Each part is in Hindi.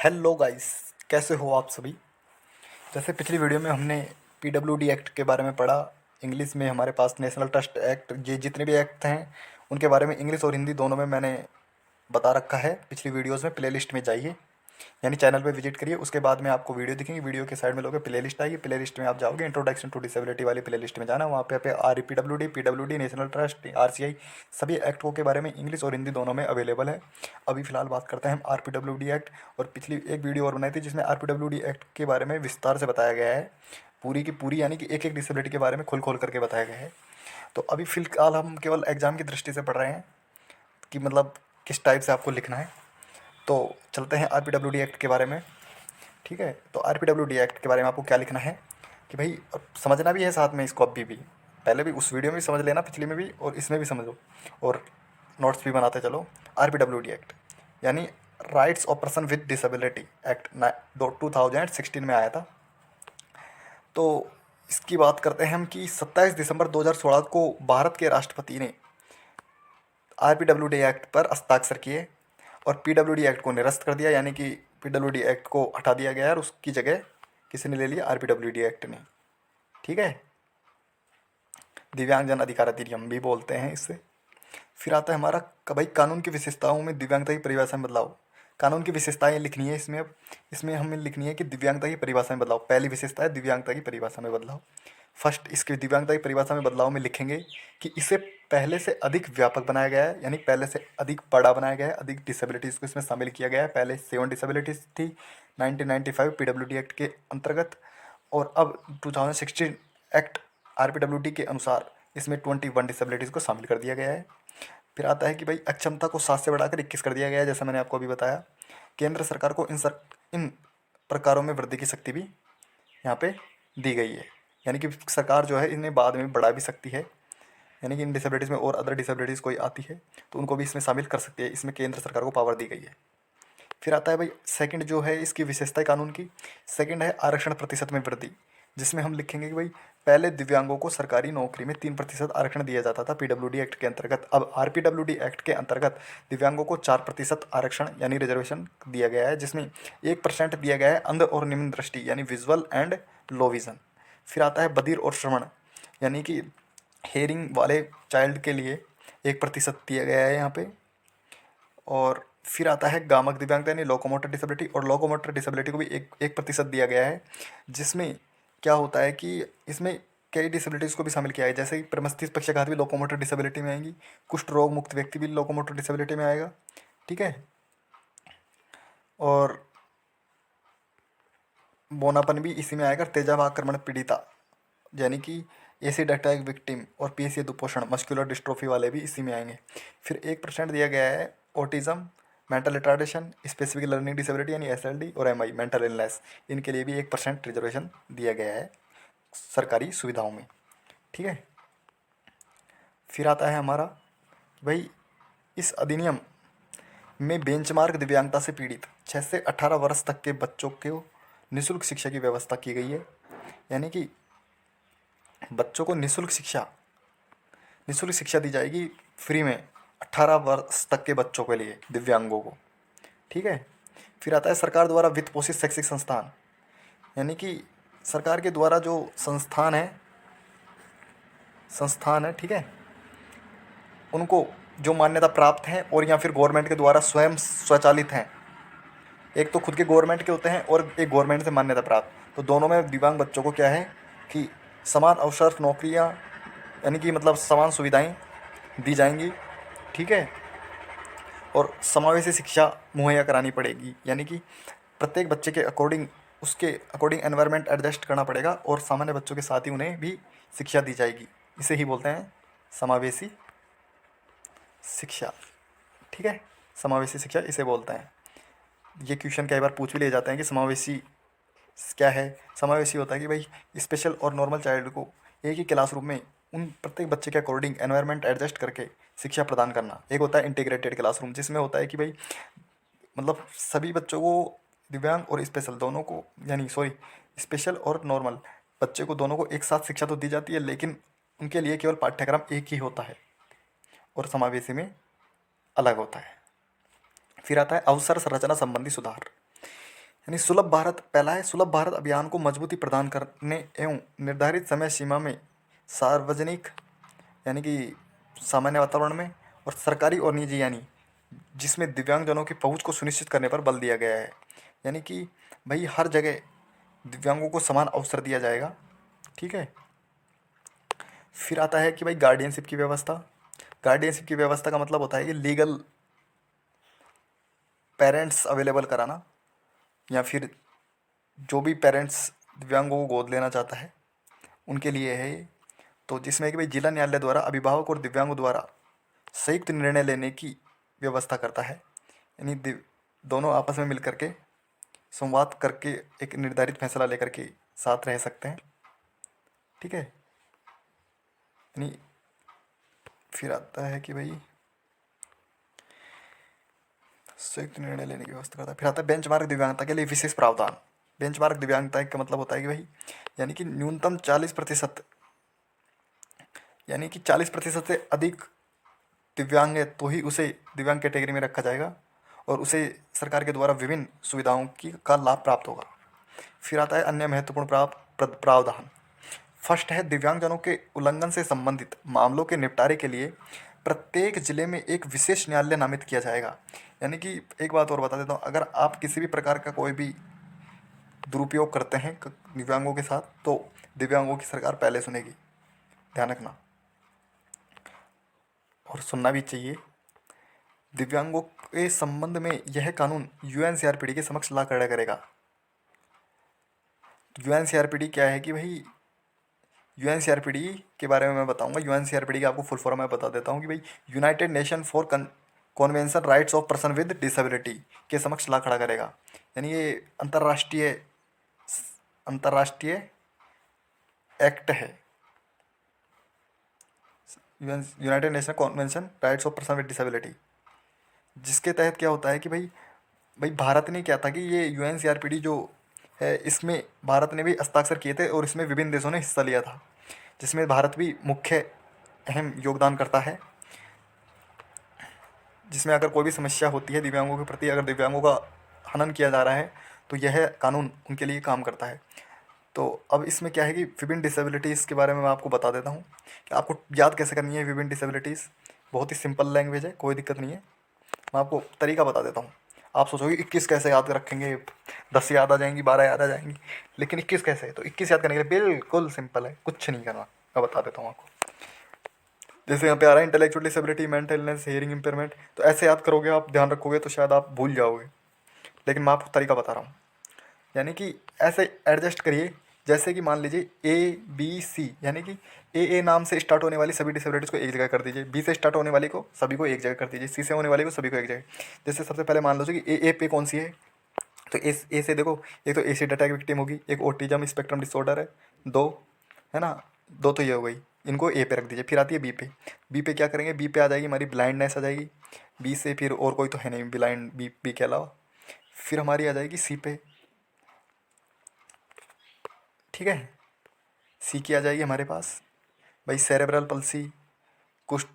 हेलो गाइस, कैसे हो आप सभी। जैसे पिछली वीडियो में हमने पीडब्ल्यूडी एक्ट के बारे में पढ़ा। इंग्लिश में हमारे पास नेशनल ट्रस्ट एक्ट, ये जितने भी एक्ट हैं उनके बारे में इंग्लिश और हिंदी दोनों में मैंने बता रखा है। पिछली वीडियोस में प्लेलिस्ट में जाइए, यानी चैनल पे विजिट करिए। उसके बाद में आपको वीडियो दिखेंगी, वीडियो के साइड में लोगे प्लेलिस्ट आएगी, प्लेलिस्ट में आप जाओगे, इंट्रोडक्शन टू डिसेबिलिटी वाली प्लेलिस्ट में जाना। वहाँ पे R PWD national trust RCI सभी एक्टों के बारे में इंग्लिश और हिंदी दोनों में अवेलेबल है। अभी फिलहाल बात करते हैं हम आरपीडब्ल्यूडी एक्ट। और पिछली एक वीडियो और बनाई थी जिसमें आरपीडब्ल्यूडी एक्ट के बारे में विस्तार से बताया गया है, पूरी की पूरी, यानी कि एक एक डिसेबिलिटी के बारे में खोल खोल करके बताया गया है। तो अभी फिलहाल हम केवल एग्जाम की दृष्टि से पढ़ रहे हैं कि मतलब किस टाइप से आपको लिखना है। तो चलते हैं आरपीडब्ल्यूडी एक्ट के बारे में। ठीक है, तो आरपीडब्ल्यूडी एक्ट के बारे में आपको क्या लिखना है कि भाई अब समझना भी है साथ में इसको। अभी भी पहले भी उस वीडियो में भी समझ लेना, पिछली में भी, और इसमें भी समझो और नोट्स भी बनाते चलो। आरपीडब्ल्यूडी एक्ट यानी rights of person with disability act 2016 में आया था। तो इसकी बात करते हैं हम कि 27 दिसंबर 2016 को भारत के राष्ट्रपति ने आरपीडब्ल्यूडी एक्ट पर हस्ताक्षर किए और पीडब्ल्यूडी एक्ट को निरस्त कर दिया, यानी कि पीडब्ल्यूडी एक्ट को हटा दिया गया और उसकी जगह किसी ने ले लिया, आरपीडब्ल्यूडी एक्ट ने। ठीक है, दिव्यांगजन अधिकार अधिनियम भी बोलते हैं इससे। फिर आता है हमारा भाई कानून की विशेषताओं में दिव्यांगता की परिभाषा में बदलाव। कानून की विशेषताएं लिखनी है इसमें। अब इसमें हमें लिखनी है कि दिव्यांगता की परिभाषा में बदलाव। पहली विशेषता है दिव्यांगता की परिभाषा में बदलाव। फर्स्ट, इसकी दिव्यांगता की परिभाषा में बदलाव में लिखेंगे कि इसे पहले से अधिक व्यापक बनाया गया है, यानी पहले से अधिक बड़ा बनाया गया है, अधिक डिसेबिलिटीज़ को इसमें शामिल किया गया है। पहले 7 डिसेबिलिटीज़ थी 1995 पीडब्ल्यूडी एक्ट के अंतर्गत, और अब 2016 एक्ट आरपीडब्ल्यूडी के अनुसार इसमें 21 डिसेबिलिटीज़ को शामिल कर दिया गया है। फिर आता है कि भाई अक्षमता को 7 से बढ़ाकर 21 कर दिया गया है, जैसा मैंने आपको अभी बताया। केंद्र सरकार को इन प्रकारों में वृद्धि की शक्ति भी यहाँ पे दी गई है, यानी कि सरकार जो है इन्हें बाद में बढ़ा भी सकती है, यानी कि इन डिसेबिलिटीज़ में और अदर डिसेबिलिटीज़ कोई आती है तो उनको भी इसमें शामिल कर सकती है। इसमें केंद्र सरकार को पावर दी गई है। फिर आता है भाई सेकंड जो है इसकी विशेषता है कानून की, सेकंड है आरक्षण प्रतिशत में वृद्धि, जिसमें हम लिखेंगे कि भाई पहले दिव्यांगों को सरकारी नौकरी में 3% आरक्षण दिया जाता था पीडब्ल्यूडी एक्ट के अंतर्गत। अब आरपीडब्ल्यूडी एक्ट के अंतर्गत दिव्यांगों को 4% आरक्षण यानी रिजर्वेशन दिया गया है, जिसमें 1% दिया गया है अंध और निम्न दृष्टि यानी विजुअल एंड लो विजन। फिर आता है बधिर और श्रवण, यानी कि हेयरिंग वाले चाइल्ड के लिए 1% दिया गया है यहाँ पे। और फिर आता है गामक दिव्यांगता यानी लोकोमोटर डिसेबिलिटी, और लोकोमोटर डिसेबिलिटी को भी 1% दिया गया है, जिसमें क्या होता है कि इसमें कई डिसेबिलिटीज़ को भी शामिल किया है, जैसे कि प्रमस्तिष्क पक्षाघात भी लोकोमोटर डिसेबिलिटी में आएंगी, कुष्ठ रोग मुक्त व्यक्ति भी लोकोमोटर डिसेबिलिटी में आएगा। ठीक है, और बोनापन भी इसी में आएगा। तेजाब आक्रमण पीड़िता यानी कि एसिड अटैक विक्टिम और पीएसए दुपोषण मस्कुलर डिस्ट्रोफी वाले भी इसी में आएंगे। फिर 1% दिया गया है autism, mental retardation, specific learning disability यानी एसएलडी और एमआई मेंटल इलनेस, इनके लिए भी 1% रिजर्वेशन दिया गया है सरकारी सुविधाओं में। ठीक है, फिर आता है हमारा भाई इस अधिनियम में बेंचमार्क दिव्यांगता से पीड़ित 6 से 18 वर्ष तक के बच्चों को निःशुल्क शिक्षा की व्यवस्था की गई है, यानी कि बच्चों को निःशुल्क शिक्षा दी जाएगी फ्री में 18 वर्ष तक के बच्चों के लिए, दिव्यांगों को। ठीक है, फिर आता है सरकार द्वारा वित्त पोषित शैक्षिक संस्थान, यानी कि सरकार के द्वारा जो संस्थान है, ठीक है, उनको जो मान्यता प्राप्त हैं और या फिर गवर्नमेंट के द्वारा स्वयं स्वचालित हैं। एक तो खुद के गवर्नमेंट के होते हैं और एक गवर्नमेंट से मान्यता प्राप्त, तो दोनों में दिव्यांग बच्चों को क्या है कि समान अवसर, नौकरियां, यानी कि मतलब समान सुविधाएं दी जाएंगी। ठीक है, और समावेशी शिक्षा मुहैया करानी पड़ेगी, यानी कि प्रत्येक बच्चे के अकॉर्डिंग, उसके अकॉर्डिंग एनवायरनमेंट एडजस्ट करना पड़ेगा और सामान्य बच्चों के साथ ही उन्हें भी शिक्षा दी जाएगी। इसे ही बोलते हैं समावेशी शिक्षा। ठीक है, समावेशी शिक्षा इसे बोलते हैं। ये क्वेश्चन कई बार पूछ भी ले जाते हैं कि समावेशी क्या है। समावेशी होता है कि भाई स्पेशल और नॉर्मल चाइल्ड को एक ही क्लासरूम में उन प्रत्येक बच्चे के अकॉर्डिंग एनवायरनमेंट एडजस्ट करके शिक्षा प्रदान करना। एक होता है इंटीग्रेटेड क्लासरूम, जिसमें होता है कि भाई मतलब सभी बच्चों को, दिव्यांग और स्पेशल दोनों को, यानी सॉरी स्पेशल और नॉर्मल बच्चे को, दोनों को एक साथ शिक्षा तो दी जाती है, लेकिन उनके लिए केवल पाठ्यक्रम एक ही होता है और समावेशी में अलग होता है। फिर आता है अवसर संरचना संबंधी सुधार, यानी सुलभ भारत, पहला है सुलभ भारत अभियान को मजबूती प्रदान करने एवं निर्धारित समय सीमा में सार्वजनिक यानी कि सामान्य वातावरण में और सरकारी और निजी यानी जिसमें दिव्यांगजनों की पहुंच को सुनिश्चित करने पर बल दिया गया है। यानी कि भाई हर जगह दिव्यांगों को समान अवसर दिया जाएगा। ठीक है। फिर आता है कि भाई गार्डियनशिप की व्यवस्था। गार्डियनशिप की व्यवस्था का मतलब होता है कि लीगल पेरेंट्स अवेलेबल कराना, या फिर जो भी पेरेंट्स दिव्यांगों को गोद लेना चाहता है उनके लिए है ये। तो जिसमें कि भाई जिला न्यायालय द्वारा अभिभावक और दिव्यांगों द्वारा संयुक्त निर्णय लेने की व्यवस्था करता है। यानी दोनों आपस में मिल करके संवाद करके एक निर्धारित फैसला लेकर के साथ रह सकते हैं। ठीक है। यानी फिर आता है कि भाई संयुक्त निर्णय लेने की व्यवस्था करता है। फिर आता है बेंचमार्क दिव्यांगता के लिए विशेष प्रावधान। बेंचमार्क दिव्यांगता का मतलब होता है कि भाई यानी कि न्यूनतम 40%, यानी कि 40% से अधिक दिव्यांग है तो ही उसे दिव्यांग कैटेगरी में रखा जाएगा और उसे सरकार के द्वारा विभिन्न सुविधाओं की का लाभ प्राप्त होगा। फिर आता है अन्य महत्वपूर्ण प्रावधान। फर्स्ट है दिव्यांगजनों के उल्लंघन से संबंधित मामलों के निपटारे के लिए प्रत्येक जिले में एक विशेष न्यायालय नामित किया जाएगा। यानी कि एक बात और बता देता हूँ, अगर आप किसी भी प्रकार का कोई भी दुरुपयोग करते हैं दिव्यांगों के साथ तो दिव्यांगों की सरकार पहले सुनेगी, ध्यान रखना और सुनना भी चाहिए। दिव्यांगों के संबंध में यह कानून यूएनसीआरपीडी के समक्ष ला खड़ा करेगा। यूएनसीआरपीडी क्या है कि भाई यूएनसीआरपीडी के बारे में मैं बताऊंगा। यूएनसीआरपीडी का आपको फुल फॉर्म मैं बता देता हूँ कि भाई United nation for convention rights of person with disability के समक्ष ला खड़ा करेगा। यानी ये अंतर्राष्ट्रीय एक्ट है, United nation convention rights of person with disability, जिसके तहत क्या होता है कि भाई भारत ने क्या था कि ये यूएनसीआरपीडी जो है इसमें भारत ने भी हस्ताक्षर किए थे और इसमें विभिन्न देशों ने हिस्सा लिया था, जिसमें भारत भी मुख्य अहम योगदान करता है। जिसमें अगर कोई भी समस्या होती है दिव्यांगों के प्रति, अगर दिव्यांगों का हनन किया जा रहा है तो यह कानून उनके लिए काम करता है। तो अब इसमें क्या है कि विभिन्न डिसेबिलिटीज़ के बारे में मैं आपको बता देता हूँ कि आपको याद कैसे करनी है विभिन्न डिसेबिलिटीज़। बहुत ही सिंपल लैंग्वेज है, कोई दिक्कत नहीं है। मैं आपको तरीका बता देता हूँ। आप सोचोगे 21 कैसे याद रखेंगे, 10 याद आ जाएंगी, 12 याद आ जाएंगी, लेकिन 21 कैसे है? तो 21 याद करने के लिए बिल्कुल सिंपल है, कुछ नहीं करना। मैं बता देता हूँ आपको। जैसे यहाँ पे आ रहा है intellectual disability, mental illness, hearing impairment, तो ऐसे याद करोगे आप, ध्यान रखोगे तो शायद आप भूल जाओगे, लेकिन मैं आपको तरीका बता रहा हूँ। यानी कि ऐसे एडजस्ट करिए जैसे कि मान लीजिए ABC, यानी कि ए नाम से स्टार्ट होने वाली सभी डिसेबिलिटीज़ को एक जगह कर दीजिए, B से स्टार्ट होने वाली को सभी को एक जगह कर दीजिए, C से होने वाली को सभी को एक जगह। जैसे सबसे पहले मान लो कि ए पे कौन सी है, तो ए से देखो, एक तो एसिड अटैक विक्टिम होगी, एक ऑटिज्म स्पेक्ट्रम डिसऑर्डर है, 2 है ना, 2 तो ये हो गई, इनको ए पे रख दीजिए। फिर आती है बी पे क्या करेंगे, बी पे आ जाएगी हमारी ब्लाइंडनेस आ जाएगी, बी से फिर और कोई तो है नहीं ब्लाइंड बी के अलावा। फिर हमारी आ जाएगी सी पे, ठीक है, सी की आ जाएगी हमारे पास भाई सेरेब्रल पल्सी, कुछ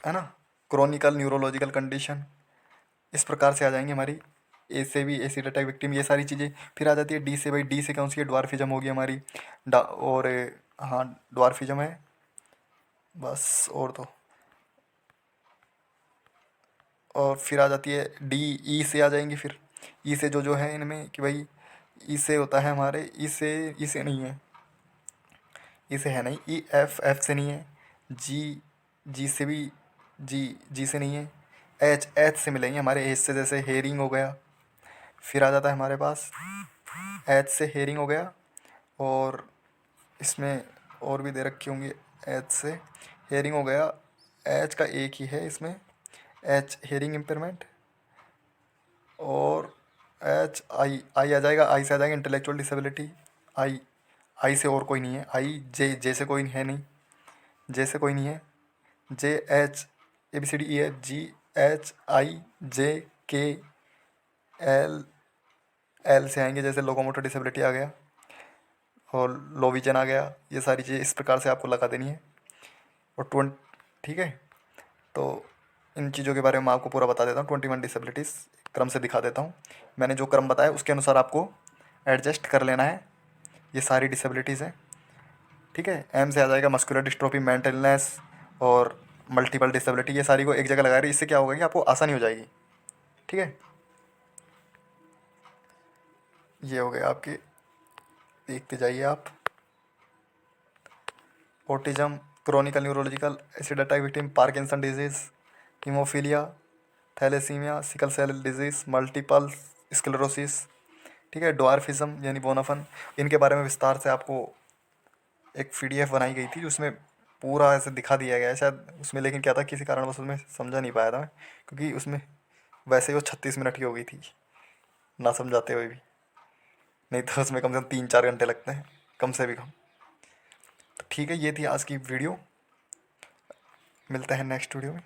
है ना, क्रोनिकल न्यूरोलॉजिकल कंडीशन, इस प्रकार से आ जाएंगी हमारी। ए से भी एसिड अटैक विक्टिम, ये सारी चीज़ें। फिर आ जाती है डी से, भाई डी से कौन सी है, ड्वार्फिज्म होगी हमारी, और हाँ ड्वार्फिज्म है बस, और तो और फिर आ जाती है डी। ई से आ जाएंगी फिर, ई से जो है इनमें कि भाई ई से होता है हमारे, ई से नहीं है, ई से है नहीं, ई एफ से नहीं है, जी से भी, जी से नहीं है, एच से मिलेंगे हमारे, एच से जैसे हेयरिंग हो गया। फिर आ जाता है हमारे पास एच से हेयरिंग हो गया, और इसमें और भी दे रखी होंगी, एच से हेयरिंग हो गया, एच का एक ही है इसमें, एच हेयरिंग इम्पेयरमेंट, और एच आई आ जाएगा, आई से आ जाएगा इंटेलेक्चुअल डिसेबिलिटी, आई से और कोई नहीं है, आई जे से कोई है नहीं, जे से कोई नहीं है, जे H ABCDEF GHI J K L से आएंगे, जैसे लोकोमोटर डिसेबिलिटी आ गया और लो विजन आ गया। ये सारी चीज़ें इस प्रकार से आपको लगा देनी है और 20, ठीक है। तो इन चीज़ों के बारे में मैं आपको पूरा बता देता हूँ। 21 डिसेबिलिटीज़ क्रम से दिखा देता हूँ। मैंने जो क्रम बताया उसके अनुसार आपको एडजस्ट कर लेना है। ये सारी डिसेबिलिटीज़ हैं, ठीक है। एम से आ जाएगा मस्कुलर डिस्ट्रोफी, मेंटल इलनेस और मल्टीपल डिसेबिलिटी। ये सारी को एक जगह लगा रही है, इससे क्या होगा कि आपको आसानी हो जाएगी, ठीक है। ये हो गए आपके, देखते जाइए आप। Autism, chronical neurological acidity, Parkinson disease, haemophilia, thalassaemia, sickle cell disease, multiple sclerosis, ठीक है, ड्वार्फिज्म यानी बोनाफन। इनके बारे में विस्तार से आपको एक पीडीएफ बनाई गई थी, उसमें पूरा ऐसे दिखा दिया गया है शायद उसमें, लेकिन क्या था किसी कारणवश उसमें समझा नहीं पाया था मैं, क्योंकि उसमें वैसे ही वो 36 मिनट की हो गई थी ना समझाते हुए भी। नहीं तो उसमें कम से कम 3-4 घंटे लगते हैं, कम से भी कम। तो ठीक है, ये थी आज की वीडियो। मिलते हैं नेक्स्ट वीडियो में।